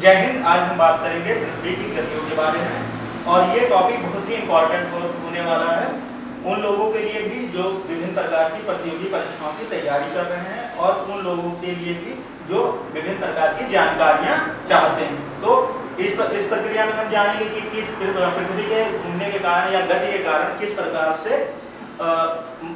जय हिंद। आज हम बात करेंगे पृथ्वी की गतियों के बारे में और ये टॉपिक बहुत ही इम्पोर्टेंट होने वाला है उन लोगों के लिए भी जो विभिन्न प्रकार की प्रतियोगी परीक्षाओं की तैयारी कर रहे हैं और उन लोगों के लिए भी जो विभिन्न प्रकार की जानकारियां चाहते हैं। तो इस प्रक्रिया में हम जानेंगे कि किस पृथ्वी के घूमने के कारण या गति के कारण किस प्रकार से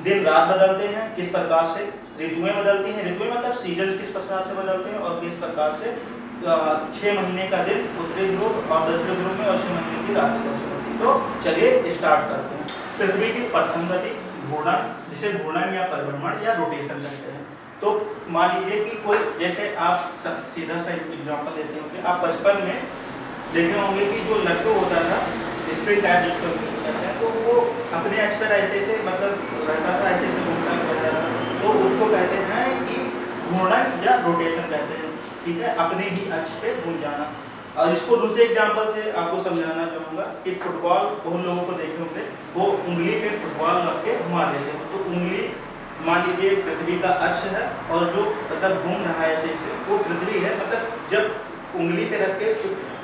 दिन रात बदलते हैं, किस प्रकार से ऋतुएं बदलती हैं, ऋतुएं मतलब सीजन किस प्रकार से बदलते हैं और किस प्रकार से 6 महीने का दिन उत्तरी ध्रुव और दक्षिणी ध्रुव में और 6 महीने की रात कैसे होती है। तो चलिए स्टार्ट करते हैं। पृथ्वी की प्रथम गति घूर्णन, जिसे घूर्णन या परिभ्रमण या रोटेशन कहते हैं। तो मान लीजिए कि कोई, जैसे आप सीधा सा एग्जाम्पल लेते होंगे, आप बचपन में देखे होंगे कि जो लट्टू होता था स्प्रिंग टाइप जिसको कहते हैं, तो वो अपने अक्ष पर ऐसे ऐसे मतलब रहता था, ऐसे ऐसे घूमता रहता था, तो उसको कहते हैं कि घूर्णन या रोटेशन कहते हैं। ठीक है, अपने ही अक्ष पे घूम जाना। और इसको दूसरे एग्जांपल से आपको समझाना चाहूँगा कि फुटबॉल बहुत लोगों को देखे होंगे, वो उंगली पे फुटबॉल रख के घुमा देते हैं। तो उंगली मान लीजिए पृथ्वी का अक्ष है और जो मतलब घूम रहा है ऐसे ऐसे वो पृथ्वी है। मतलब जब उंगली पे रख के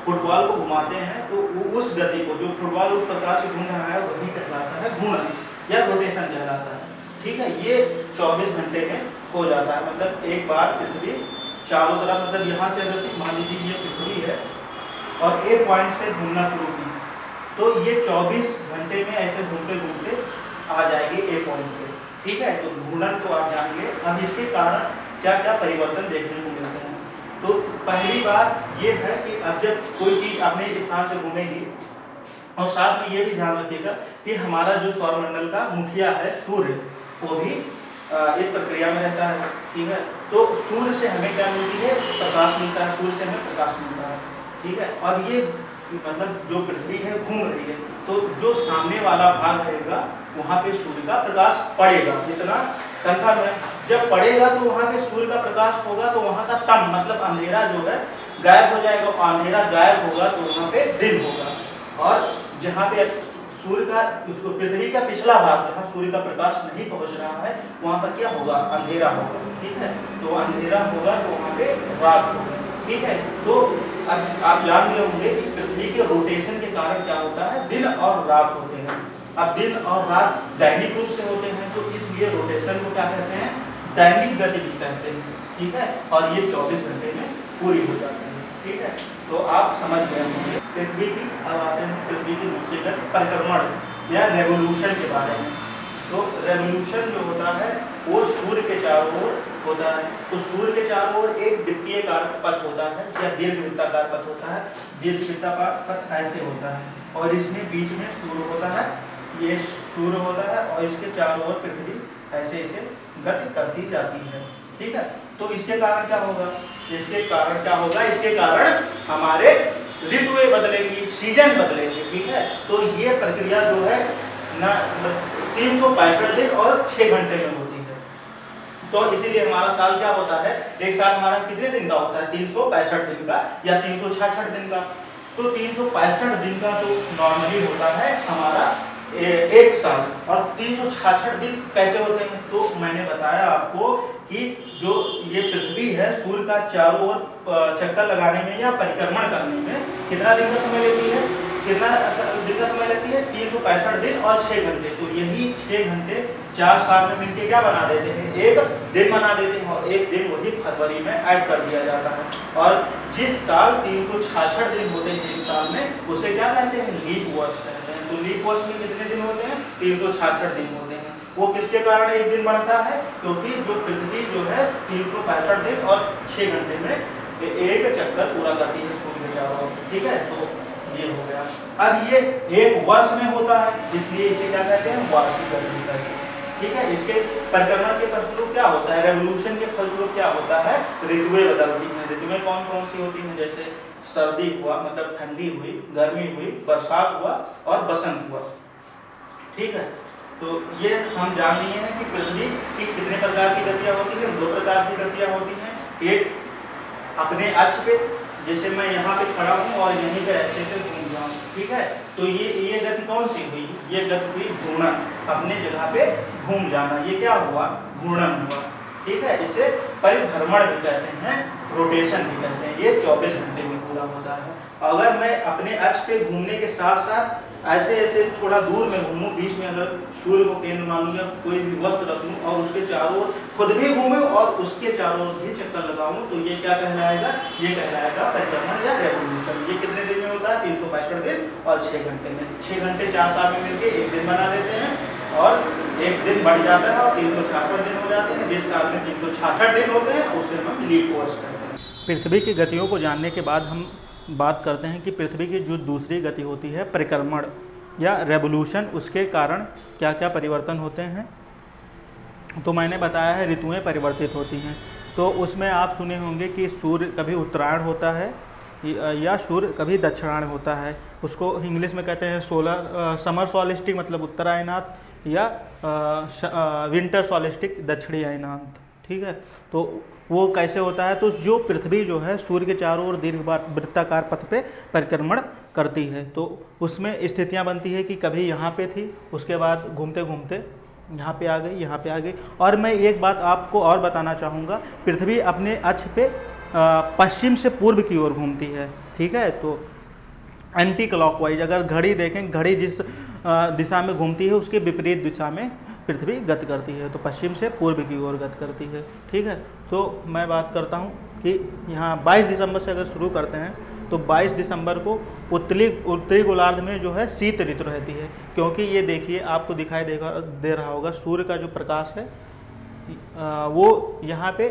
फुटबॉल को घुमाते हैं तो उस गति को, जो फुटबॉल उस प्रकार से घूम रहा है, वही कहलाता है घूर्णन या रोटेशन कहलाता है। ठीक है, ये 24 घंटे में हो जाता है। मतलब एक बार पृथ्वी चारों तरफ, मतलब यहाँ से अगर मान लीजिए ये पृथ्वी है और एक पॉइंट से घूमना शुरू की तो ये 24 घंटे में ऐसे घूमते घूमते आ जाएगी एक पॉइंट पे। ठीक है, तो घूर्णन तो आप जानिए। अब इसके कारण क्या क्या परिवर्तन देखने को मिलते हैं। तो पहली बात ये है कि अब जब कोई चीज़ अपने स्थान से घूमेगी, और साथ में ये भी ध्यान रखिएगा कि हमारा जो सौरमंडल का मुखिया है सूर्य, वो भी इस प्रक्रिया में रहता है। ठीक है, तो सूर्य से हमें क्या मिलती है? प्रकाश मिलता है। सूर्य से हमें प्रकाश मिलता है। ठीक है, और ये मतलब जो पृथ्वी है घूम रही है, तो जो सामने वाला भाग रहेगा वहाँ पे सूर्य का प्रकाश पड़ेगा। इतना कंफर्म है। जब पड़ेगा तो वहाँ पे सूर्य का प्रकाश होगा, तो वहाँ का तम मतलब अंधेरा जो है गायब हो जाएगा। अंधेरा गायब होगा तो वहाँ पे दिन होगा। और जहाँ पे सूर्य का, उसको पृथ्वी का पिछला भाग जहाँ सूर्य का प्रकाश नहीं पहुँच रहा है, वहाँ पर क्या होगा? अंधेरा होगा। ठीक है, तो अंधेरा होगा तो वहाँ पे रात होगा। ठीक है, तो अब आप जान गए होंगे कि पृथ्वी के रोटेशन के कारण क्या होता है? दिन और रात होते हैं। अब दिन और रात दैनिक रूप से होते हैं, तो इसलिए रोटेशन को क्या कहते हैं? दैनिक गतिविधि कहते हैं। ठीक है, और ये 24 घंटे में पूरी हो जाती है। ठीक है, तो आप समझ गए होंगे पृथ्वी की। अब आते हैं पृथ्वी की दूसरी गति परिक्रमण या रेवोल्यूशन के बारे में। तो रेवोल्यूशन जो होता है वो सूर्य के चारों ओर होता है। तो सूर्य के चारों ओर एक वृत्तीयकार पथ होता है या दीर्घवृत्ताकार पथ होता है। दीर्घवृत्ताकार पथ ऐसे होता है और इसमें बीच में सूर्य होता है, ये सूर्य होता है और इसके चारों ओर पृथ्वी ऐसे ऐसे गति करती जाती है। ठीक है, तो इसके कारण क्या होगा? इसके कारण क्या होगा? इसके कारण हमारे ऋतुएं बदलेंगी, सीजन बदलेंगे। ठीक है, तो ये प्रक्रिया जो है ना 365 दिन और 6 घंटे में होती है। तो इसीलिए हमारा साल क्या होता है? एक साल हमारा कितने दिन का होता है? 365 दिन का या 366 दिन का। तो 365 दिन का तो नॉर्मली होता है हमारा एक साल, और 366 दिन कैसे होते हैं? तो मैंने बताया आपको कि जो ये पृथ्वी है सूर्य का चारों ओर चक्कर लगाने में या परिक्रमण करने में कितना दिन का समय लेती है? कितना दिन का समय लेती है? 365 दिन और 6 घंटे। तो यही 6 घंटे 4 साल में मिलके क्या बना देते हैं? एक दिन बना देते हैं, और एक दिन वही फरवरी में ऐड कर दिया जाता है। और जिस साल 366 दिन होते हैं एक साल में, उसे क्या कहते हैं? लीप वर्ष कहते हैं। तो लीप वर्ष में कितने दिन होते हैं? 366 दिन होते हैं। वो किसके कारण एक दिन बढ़ता है? क्योंकि जो पृथ्वी जो है 365 दिन और 6 घंटे में एक चक्कर पूरा करती है सूर्य के चारों ओर। ठीक है, तो ये हो गया। अब ये एक वर्ष में होता है, इसलिए इसे क्या कहते हैं? वार्षिक गतिविधि। ठीक है, इसके परिक्रमण के फलस्वरूप क्या होता है? रेवोल्यूशन के फलस्वरूप क्या होता है? ऋतुएं बदलती हैं। ऋतुएं कौन कौन सी होती हैं? जैसे सर्दी हुआ मतलब ठंडी हुई, गर्मी हुई, बरसात हुआ और बसंत हुआ। ठीक है, तो ये हम जान लिए हैं कि पृथ्वी की कितने प्रकार की गतियाँ होती हैं। 2 प्रकार की गतियाँ होती हैं। एक अपने अक्ष पे, जैसे मैं यहाँ पे खड़ा हूँ और यहीं पे ऐसे ऐसे घूम जाऊँ। ठीक है, तो ये गति कौन सी हुई? ये गति हुई घूर्णन, अपने जगह पे घूम जाना। ये क्या हुआ? घूर्णन हुआ। ठीक है, इसे परिभ्रमण भी कहते हैं, रोटेशन भी कहते हैं। ये 24 घंटे में रेगुला होता है। अगर मैं अपने अक्ष पे घूमने के साथ साथ ऐसे ऐसे थोड़ा दूर में घूमूं, बीच में अगर सूर्य को केंद्र मान लूँ या कोई भी वस्तु रख लूँ और उसके चारों ओर खुद भी घूमूं और उसके चारों ओर भी चक्कर लगाऊं, तो ये क्या कहलाएगा? ये कहलाएगा परिक्रमण या रेवोल्यूशन। ये कितने दिन में होता है? 365 दिन और 6 घंटे में। 6 घंटे 4 साल में मिलके एक दिन बना देते हैं और एक दिन बढ़ जाता है और 366 दिन हो जाते हैं। जिस साल में 366 दिन होते हैं उसे हम लीप वर्ष कहते हैं। पृथ्वी की गतियों को जानने के बाद हम बात करते हैं कि पृथ्वी की जो दूसरी गति होती है परिक्रमण या रेवोल्यूशन, उसके कारण क्या क्या परिवर्तन होते हैं। तो मैंने बताया है ऋतुएं परिवर्तित होती हैं। तो उसमें आप सुने होंगे कि सूर्य कभी उत्तरायण होता है या सूर्य कभी दक्षिणायण होता है। उसको इंग्लिश में कहते हैं समर सॉलिस्टिक मतलब उत्तरायणांत या विंटर सॉलिस्टिक दक्षिणी अयनांत। ठीक है, तो वो कैसे होता है? तो जो पृथ्वी जो है सूर्य के चारों ओर दीर्घ वृत्ताकार पथ पे परिक्रमण करती है, तो उसमें स्थितियां बनती है कि कभी यहाँ पे थी, उसके बाद घूमते घूमते यहाँ पे आ गई, यहाँ पे आ गई। और मैं एक बात आपको और बताना चाहूँगा, पृथ्वी अपने अक्ष पे पश्चिम से पूर्व की ओर घूमती है। ठीक है, तो एंटी क्लॉकवाइज अगर घड़ी देखें, घड़ी जिस दिशा में घूमती है उसके विपरीत दिशा में पृथ्वी गति करती है, तो पश्चिम से पूर्व की ओर गति करती है। ठीक है, तो मैं बात करता हूँ कि यहाँ 22 दिसंबर से अगर शुरू करते हैं तो 22 दिसंबर को उत्तरी गोलार्ध में जो है शीत ऋतु रहती है, क्योंकि ये देखिए आपको दिखाई दे रहा होगा सूर्य का जो प्रकाश है वो यहाँ पे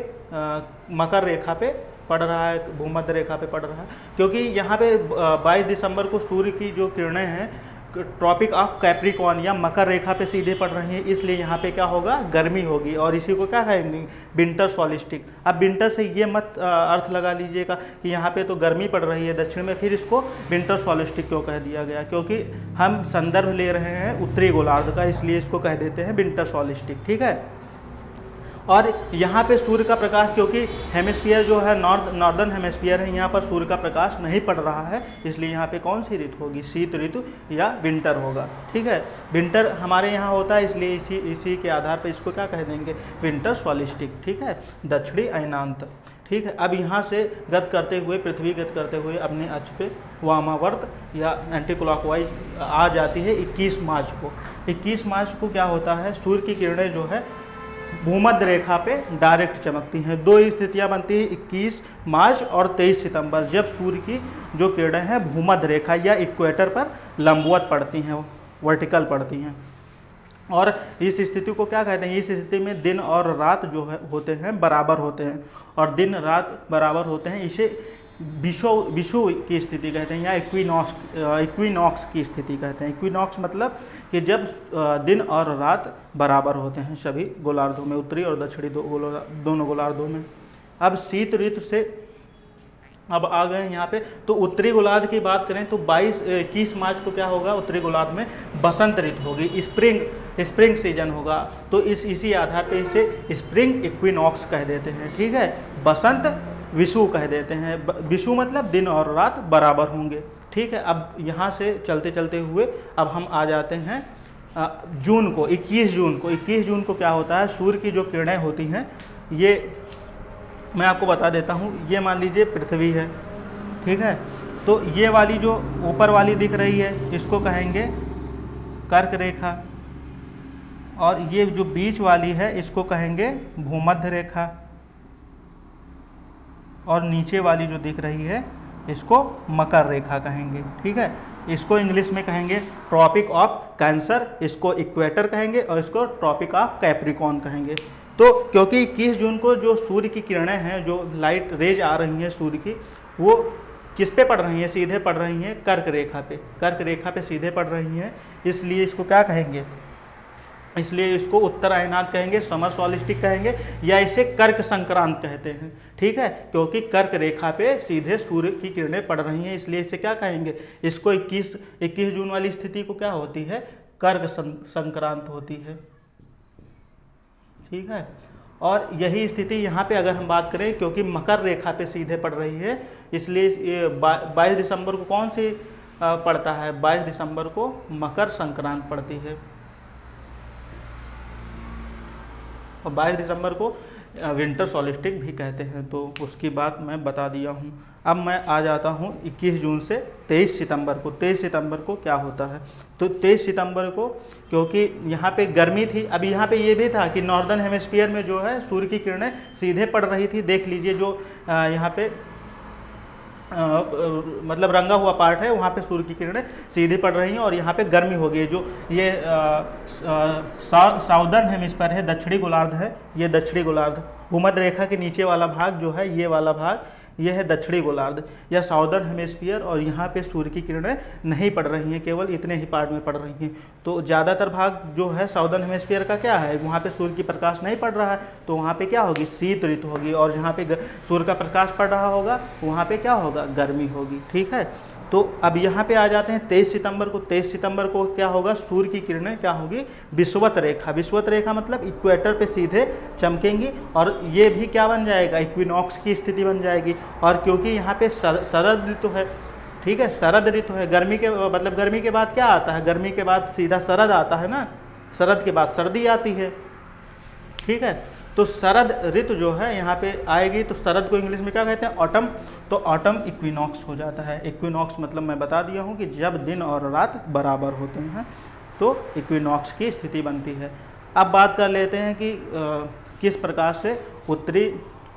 मकर रेखा पे पड़ रहा है, भूमध्य रेखा पे पड़ रहा है, क्योंकि यहाँ पे 22 दिसंबर को सूर्य की जो किरणें हैं ट्रॉपिक ऑफ कैप्रिकॉर्न या मकर रेखा पे सीधे पड़ रही हैं, इसलिए यहाँ पे क्या होगा? गर्मी होगी, और इसी को क्या कहेंगे? विंटर सॉलिस्टिक। अब विंटर से ये मत अर्थ लगा लीजिएगा कि यहाँ पे तो गर्मी पड़ रही है दक्षिण में, फिर इसको विंटर सॉलिस्टिक क्यों कह दिया गया? क्योंकि हम संदर्भ ले रहे हैं उत्तरी गोलार्ध का, इसलिए इसको कह देते हैं विंटर सॉलिस्टिक। ठीक है, और यहाँ पे सूर्य का प्रकाश, क्योंकि हेमिस्फीयर जो है नॉर्दर्न हेमिस्फीयर है, यहाँ पर सूर्य का प्रकाश नहीं पड़ रहा है, इसलिए यहाँ पे कौन सी ऋतु होगी? शीत ऋतु या विंटर होगा। ठीक है, विंटर हमारे यहाँ होता है, इसलिए इसी के आधार पर इसको क्या कह देंगे? विंटर सॉलिस्टिक। ठीक है, दक्षिणी अयनांत। ठीक है, अब यहाँ से गत करते हुए पृथ्वी गत करते हुए अपने अक्ष पे वामावर्त या एंटी क्लॉकवाइज आ जाती है 21 मार्च को। 21 मार्च को क्या होता है? सूर्य की किरणें जो है भूमध्य रेखा पे डायरेक्ट चमकती हैं। दो स्थितियां बनती हैं 21 मार्च और 23 सितंबर, जब सूर्य की जो किरणें हैं भूमध्य रेखा या इक्वेटर पर लंबवत पड़ती हैं, वर्टिकल पड़ती हैं। और इस स्थिति को क्या कहते हैं? इस स्थिति में दिन और रात जो है होते हैं बराबर होते हैं, और दिन रात बराबर होते हैं, इसे विषुव की स्थिति कहते हैं या इक्विनॉक्स की स्थिति कहते हैं। इक्विनॉक्स मतलब कि जब दिन और रात बराबर होते हैं सभी गोलार्धों में, उत्तरी और दक्षिणी दोनों गोलार्धों में। अब शीत ऋतु से अब आ गए यहाँ पे, तो उत्तरी गोलार्ध की बात करें तो 21 मार्च को क्या होगा? उत्तरी गोलार्ध में बसंत ऋतु होगी, स्प्रिंग सीजन होगा, तो इसी आधार पे इसे स्प्रिंग इक्विनॉक्स कह देते हैं। ठीक है, बसंत विषु कह देते हैं। विषु मतलब दिन और रात बराबर होंगे। ठीक है, अब यहाँ से चलते चलते हुए अब हम आ जाते हैं जून को, 21 जून को। 21 जून को क्या होता है? सूर्य की जो किरणें होती हैं, ये मैं आपको बता देता हूँ। ये मान लीजिए पृथ्वी है, ठीक है, तो ये वाली जो ऊपर वाली दिख रही है इसको कहेंगे कर्क रेखा, और ये जो बीच वाली है इसको कहेंगे भूमध्य रेखा, और नीचे वाली जो दिख रही है इसको मकर रेखा कहेंगे। ठीक है, इसको इंग्लिश में कहेंगे ट्रॉपिक ऑफ कैंसर, इसको इक्वेटर कहेंगे, और इसको ट्रॉपिक ऑफ कैप्रिकॉर्न कहेंगे। तो क्योंकि 21 जून को जो सूर्य की किरणें हैं, जो लाइट रेज आ रही हैं सूर्य की, वो किस पे पड़ रही हैं? सीधे पड़ रही हैं कर्क रेखा पे, कर्क रेखा पे सीधे पड़ रही हैं, इसलिए इसको क्या कहेंगे? इसलिए इसको उत्तरायणांत कहेंगे, समर सॉलिस्टिक कहेंगे, या इसे कर्क संक्रांत कहते हैं। ठीक है, क्योंकि कर्क रेखा पे सीधे सूर्य की किरणें पड़ रही हैं, इसलिए इसे क्या कहेंगे? इसको 21 जून वाली स्थिति को क्या होती है? कर्क संक्रांत होती है। ठीक है, और यही स्थिति यहाँ पे अगर हम बात करें, क्योंकि मकर रेखा पे सीधे पड़ रही है, इसलिए 22 दिसंबर को कौन सी पड़ता है? 22 दिसंबर को मकर संक्रांत पड़ती है, और 22 दिसंबर को विंटर सॉलिस्टिक भी कहते हैं। तो उसकी बात मैं बता दिया हूँ। अब मैं आ जाता हूँ 21 जून से 23 सितंबर को। 23 सितंबर को क्या होता है, तो 23 सितंबर को क्योंकि यहाँ पे गर्मी थी, अब यहाँ पे ये भी था कि नॉर्दर्न हेमिस्फीयर में जो है सूर्य की किरणें सीधे पड़ रही थी। देख लीजिए जो यहाँ पे मतलब रंगा हुआ पार्ट है वहाँ पे सूर्य की किरणें सीधी पड़ रही हैं और यहाँ पे गर्मी हो गई है। जो ये साउदर्न हेमिस्फीयर है, दक्षिणी गोलार्ध है, ये दक्षिणी गोलार्ध, भूमध्य रेखा के नीचे वाला भाग जो है ये वाला भाग, ये है दक्षिणी गोलार्ध या साउदर्न हेमिस्फीयर। और यहाँ पे सूर्य की किरणें नहीं पड़ रही हैं, केवल इतने ही पार्ट में पड़ रही हैं। तो ज़्यादातर भाग जो है साउदर्न हेमिस्फीयर का क्या है, वहाँ पे सूर्य की प्रकाश नहीं पड़ रहा है, तो वहाँ पे क्या होगी, शीत ऋतु होगी। और जहाँ पे सूर्य का प्रकाश पड़ रहा होगा वहाँ पे क्या होगा, गर्मी होगी। ठीक है, तो अब यहाँ पे आ जाते हैं 23 सितंबर को। 23 सितंबर को क्या होगा, सूर्य की किरणें क्या होगी, विषुवत रेखा, विषुवत रेखा मतलब इक्वेटर पे सीधे चमकेंगी और ये भी क्या बन जाएगा, इक्विनॉक्स की स्थिति बन जाएगी। और क्योंकि यहाँ पे शरद ऋतु है, ठीक है, शरद ऋतु है, गर्मी के मतलब गर्मी के बाद क्या आता है, गर्मी के बाद सीधा शरद आता है ना, शरद के बाद सर्दी आती है। ठीक है, तो शरद ऋतु जो है यहाँ पे आएगी, तो शरद को इंग्लिश में क्या कहते हैं, ऑटम। तो ऑटम इक्विनॉक्स हो जाता है। इक्विनॉक्स मतलब मैं बता दिया हूँ कि जब दिन और रात बराबर होते हैं तो इक्विनॉक्स की स्थिति बनती है। अब बात कर लेते हैं कि किस प्रकार से उत्तरी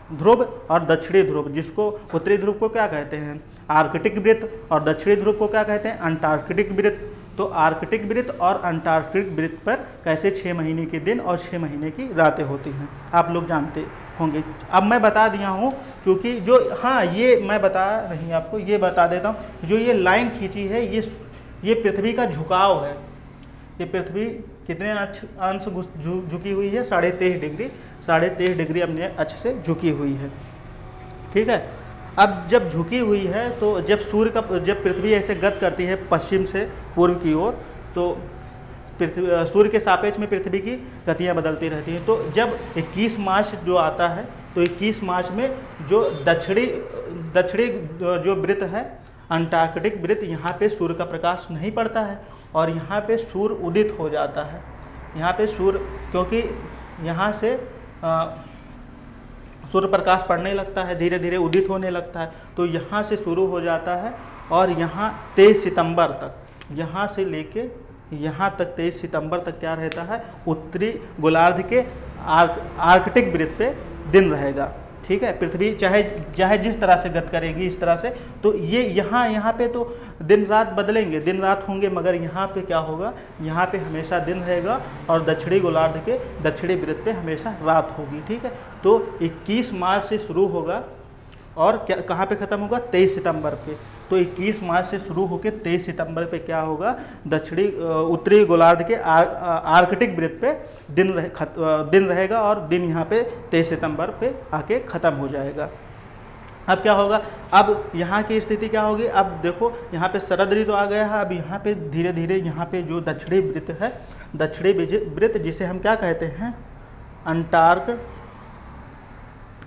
ध्रुव और दक्षिणी ध्रुव, जिसको उत्तरी ध्रुव को क्या कहते हैं, आर्कटिक वृत्त, और दक्षिणी ध्रुव को क्या कहते हैं, अंटार्कटिक वृत्त। तो आर्कटिक वृत्त और अंटार्कटिक वृत्त पर कैसे 6 महीने के दिन और 6 महीने की रातें होती हैं, आप लोग जानते होंगे। अब मैं बता दिया हूँ, क्योंकि जो, हाँ ये मैं बता नहीं आपको, ये बता देता हूँ, जो ये लाइन खींची है ये पृथ्वी का झुकाव है। ये पृथ्वी कितने अंश झुकी हुई है, 23.5 डिग्री, 23.5 डिग्री अपने अक्ष से झुकी हुई है। ठीक है, अब जब झुकी हुई है तो जब जब पृथ्वी ऐसे गति करती है पश्चिम से पूर्व की ओर, तो सूर्य के सापेक्ष में पृथ्वी की गतियाँ बदलती रहती हैं। तो जब 21 मार्च जो आता है, तो 21 मार्च में जो दक्षिणी जो वृत्त है, अंटार्कटिक वृत्त, यहाँ पे सूर्य का प्रकाश नहीं पड़ता है और यहाँ पे सूर्य उदित हो जाता है। यहाँ पे सूर्य, क्योंकि यहाँ से सूर्य प्रकाश पड़ने लगता है, धीरे धीरे उदित होने लगता है, तो यहाँ से शुरू हो जाता है और यहाँ 23 सितंबर तक, यहाँ से लेके यहाँ तक 23 सितंबर तक क्या रहता है, उत्तरी गोलार्ध के आर्कटिक वृत्त पे दिन रहेगा। ठीक है, पृथ्वी चाहे जिस तरह से गति करेगी इस तरह से, तो ये यहाँ पे तो दिन रात बदलेंगे, दिन रात होंगे, मगर यहाँ पे क्या होगा, यहाँ पे हमेशा दिन रहेगा और दक्षिणी गोलार्ध के दक्षिणी वृत्त पे हमेशा रात होगी। ठीक है, तो 21 मार्च से शुरू होगा और क्या कहाँ पे ख़त्म होगा, 23 सितंबर पे। तो 21 मार्च से शुरू होकर 23 सितंबर पे क्या होगा, उत्तरी गोलार्ध के आर्कटिक वृत्त पे दिन रहेगा और दिन यहाँ पे 23 सितंबर पे आके ख़त्म हो जाएगा। अब क्या होगा, अब यहाँ की स्थिति क्या होगी, अब देखो यहाँ पे शरद ऋतु आ गया है। अब यहाँ पे धीरे धीरे यहाँ पे जो दक्षिणी वृत्त है, दक्षिणी वृत्त जिसे हम क्या कहते हैं,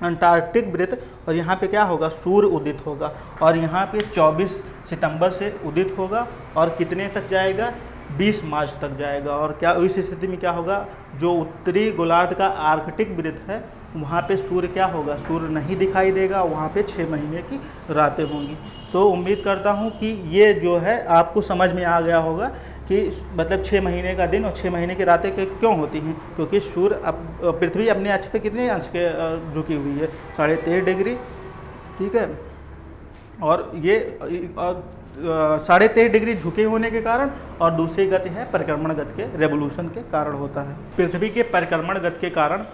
अंटार्कटिक वृत्त, और यहाँ पे क्या होगा, सूर्य उदित होगा और यहाँ पे 24 सितंबर से उदित होगा और कितने तक जाएगा, 20 मार्च तक जाएगा। और क्या इस स्थिति में क्या होगा, जो उत्तरी गोलार्ध का आर्कटिक वृत्त है वहाँ पे सूर्य क्या होगा, सूर्य नहीं दिखाई देगा, वहाँ पे 6 महीने की रातें होंगी। तो उम्मीद करता हूँ कि ये जो है आपको समझ में आ गया होगा कि मतलब 6 महीने का दिन और 6 महीने की रातें क्यों होती हैं, क्योंकि सूर्य पृथ्वी अपने अक्ष पे कितने अंश के झुकी हुई है, 23.5 डिग्री। ठीक है, और ये 23.5 डिग्री झुके होने के कारण, और दूसरी गति है परिक्रमण गति के रेवोल्यूशन के कारण होता है। पृथ्वी के परिक्रमण गति के कारण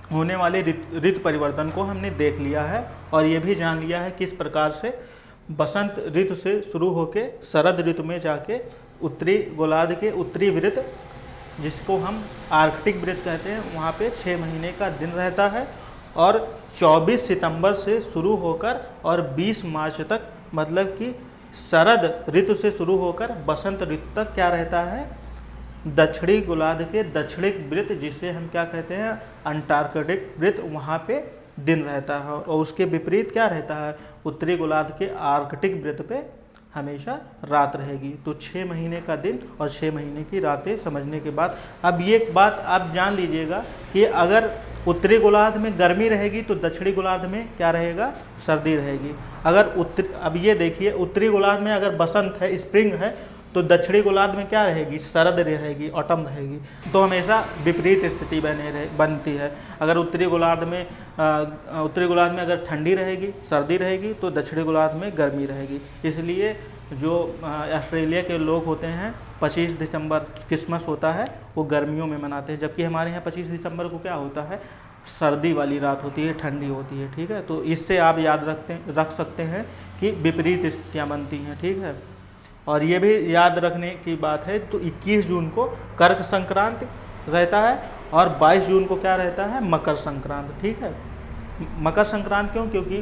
होने वाले ऋतु परिवर्तन को हमने देख लिया है और ये भी जान लिया है किस प्रकार से बसंत ऋतु से शुरू होकर शरद ऋतु में जाके उत्तरी गोलार्ध के उत्तरी वृत्त, जिसको हम आर्कटिक वृत्त कहते हैं, वहाँ पे 6 महीने का दिन रहता है और 24 सितंबर से शुरू होकर और 20 मार्च तक, मतलब कि शरद ऋतु से शुरू होकर बसंत ऋतु तक क्या रहता है, दक्षिणी गोलार्ध के दक्षिणी वृत्त, जिसे हम क्या कहते हैं, अंटार्कटिक वृत्त, वहाँ पे दिन रहता है। और उसके विपरीत क्या रहता है, उत्तरी गोलार्ध के आर्कटिक वृत्त पे हमेशा रात रहेगी। तो 6 महीने का दिन और 6 महीने की रातें समझने के बाद अब ये बात आप जान लीजिएगा कि अगर उत्तरी गोलार्ध में गर्मी रहेगी तो दक्षिणी गोलार्ध में क्या रहेगा, सर्दी रहेगी। अगर अब ये देखिए, उत्तरी गोलार्ध में अगर बसंत है, स्प्रिंग है, तो दक्षिणी गोलार्ध में क्या रहेगी, शरद रहेगी, ऑटम रहेगी। तो हमेशा विपरीत स्थिति बनती है। अगर उत्तरी गोलार्ध में अगर ठंडी रहेगी, सर्दी रहेगी, तो दक्षिणी गोलार्ध में गर्मी रहेगी। इसलिए जो ऑस्ट्रेलिया के लोग होते हैं 25 दिसंबर क्रिसमस होता है वो गर्मियों में मनाते हैं, जबकि हमारे यहाँ 25 दिसंबर को क्या होता है, सर्दी वाली रात होती है, ठंडी होती है। ठीक है, तो इससे आप याद रख सकते हैं कि विपरीत स्थितियाँ बनती हैं। ठीक है, और ये भी याद रखने की बात है, तो 21 जून को कर्क संक्रांति रहता है और 22 जून को क्या रहता है, मकर संक्रांति। ठीक है, मकर संक्रांति क्यों, क्योंकि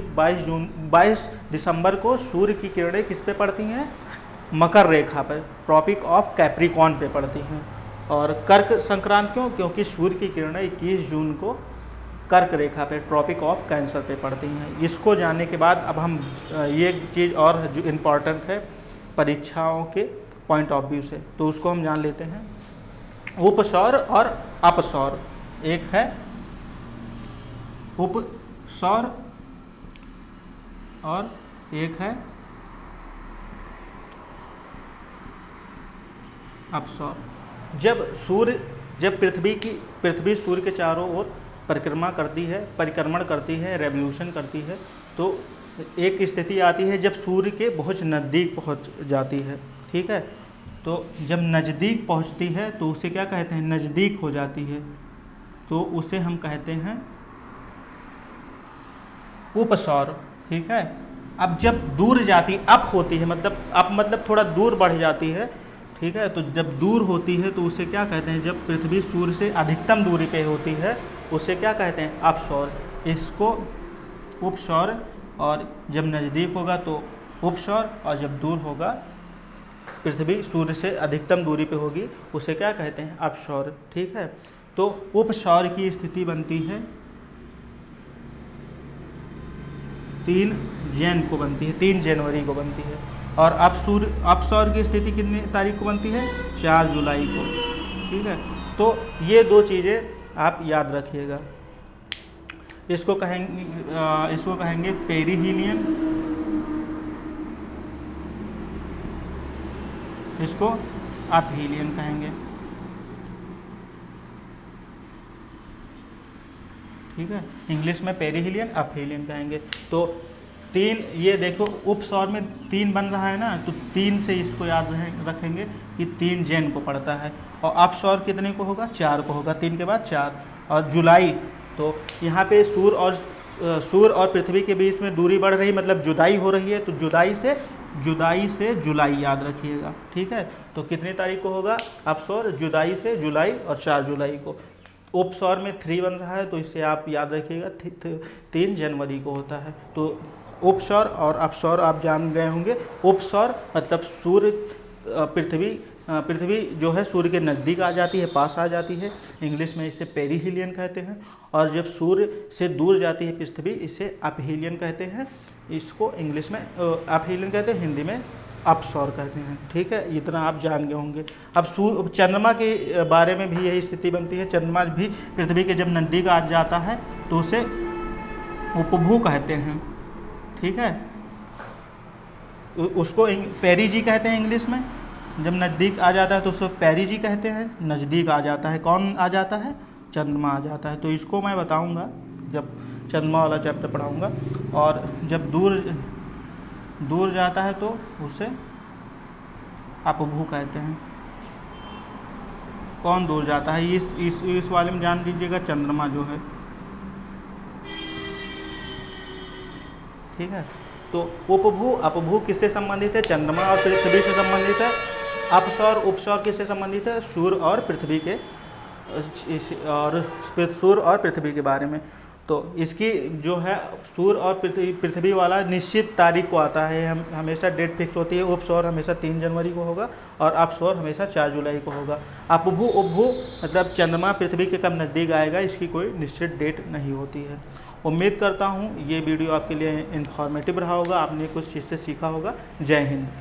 22 दिसंबर को सूर्य की किरणें किस पे पड़ती हैं, मकर रेखा पर, ट्रॉपिक ऑफ कैप्रिकॉर्न पे पड़ती हैं। और कर्क संक्रांति क्यों, क्योंकि सूर्य की किरणें 21 जून को कर्क रेखा पे, ट्रॉपिक ऑफ कैंसर पे पड़ती हैं। इसको जानने के बाद अब हम ये चीज़ और जो इम्पॉर्टेंट है परीक्षाओं के पॉइंट ऑफ व्यू से, तो उसको हम जान लेते हैं। उपसौर और अपसौर, एक है उपसौर और एक है अपसौर। जब पृथ्वी सूर्य के चारों ओर परिक्रमण करती है, रेवोल्यूशन करती है, तो एक स्थिति आती है जब सूर्य के बहुत नज़दीक पहुंच जाती है। ठीक है, तो जब नज़दीक पहुंचती है तो उसे क्या कहते हैं, नज़दीक हो जाती है, तो उसे हम कहते हैं उपसौर। ठीक है, अब जब दूर जाती, अप होती है, मतलब थोड़ा दूर बढ़ जाती है। ठीक है, तो जब दूर होती है तो उसे क्या कहते हैं, जब पृथ्वी सूर्य से अधिकतम दूरी पे होती है उसे क्या कहते हैं, अपसौर। इसको उपसौर, और जब नज़दीक होगा तो उपसौर, और जब दूर होगा, पृथ्वी सूर्य से अधिकतम दूरी पे होगी, उसे क्या कहते हैं, अपसौर। ठीक है, तो उपसौर की स्थिति बनती है 3 जनवरी को बनती है। और अपसौर की स्थिति कितनी तारीख को बनती है, 4 जुलाई को। ठीक है, तो ये 2 चीज़ें आप याद रखिएगा। इसको कहेंगे पेरिहीलियन, इसको अपहीलियन कहेंगे। ठीक है, इंग्लिश में पेरिहीलियन, अपहीलियन कहेंगे। तो 3, ये देखो उपसौर में 3 बन रहा है ना, तो 3 से इसको याद रखेंगे कि 3 जैन को पड़ता है। और अपसौर कितने को होगा, 4 को होगा, 3 के बाद 4। और जुलाई, तो यहाँ पे सूर्य और पृथ्वी के बीच में दूरी बढ़ रही, मतलब जुदाई हो रही है, तो जुदाई से जुलाई याद रखिएगा। ठीक है, तो कितनी तारीख को होगा अपसौर, जुदाई से जुलाई, और 4 जुलाई को। उपसौर में 3 बन रहा है, तो इसे आप याद रखिएगा 3 जनवरी को होता है। तो उपसौर और अपसौर आप जान गए होंगे। उपसौर मतलब पृथ्वी जो है सूर्य के नज़दीक आ जाती है, पास आ जाती है, इंग्लिश में इसे पेरिहीलियन कहते हैं। और जब सूर्य से दूर जाती है पृथ्वी, इसे अपहीलियन कहते हैं। इसको इंग्लिश में अपहीलियन कहते हैं, हिंदी में अपसौर कहते हैं। ठीक है, इतना आप जान गए होंगे। अब चंद्रमा के बारे में भी यही स्थिति बनती है। चंद्रमा भी पृथ्वी के जब नज़दीक आ जाता है तो उसे उपभू कहते हैं। ठीक है, उसको पेरिजी कहते हैं इंग्लिश में। जब नज़दीक आ जाता है तो उसको पेरिजी कहते हैं। नज़दीक आ जाता है, कौन आ जाता है, चंद्रमा आ जाता है। तो इसको मैं बताऊंगा जब चंद्रमा वाला चैप्टर पढ़ाऊंगा। और जब दूर जाता है तो उसे अपभू कहते हैं। कौन दूर जाता है, इस वाले में जान लीजिएगा, चंद्रमा जो है। ठीक है, तो अपभू किससे संबंधित है, चंद्रमा और पृथ्वी से संबंधित है। उपसौर किससे संबंधित है, सूर्य और पृथ्वी के, और सूर्य और पृथ्वी के बारे में। तो इसकी जो है सूर्य और पृथ्वी वाला निश्चित तारीख को आता है, हम हमेशा डेट फिक्स होती है। उपसौर हमेशा 3 जनवरी को होगा और अपसौर हमेशा 4 जुलाई को होगा। उपभू मतलब चंद्रमा पृथ्वी के कब नज़दीक आएगा, इसकी कोई निश्चित डेट नहीं होती है। उम्मीद करता हूँ ये वीडियो आपके लिए इन्फॉर्मेटिव रहा होगा, आपने कुछ चीज़ से सीखा होगा। जय हिंद।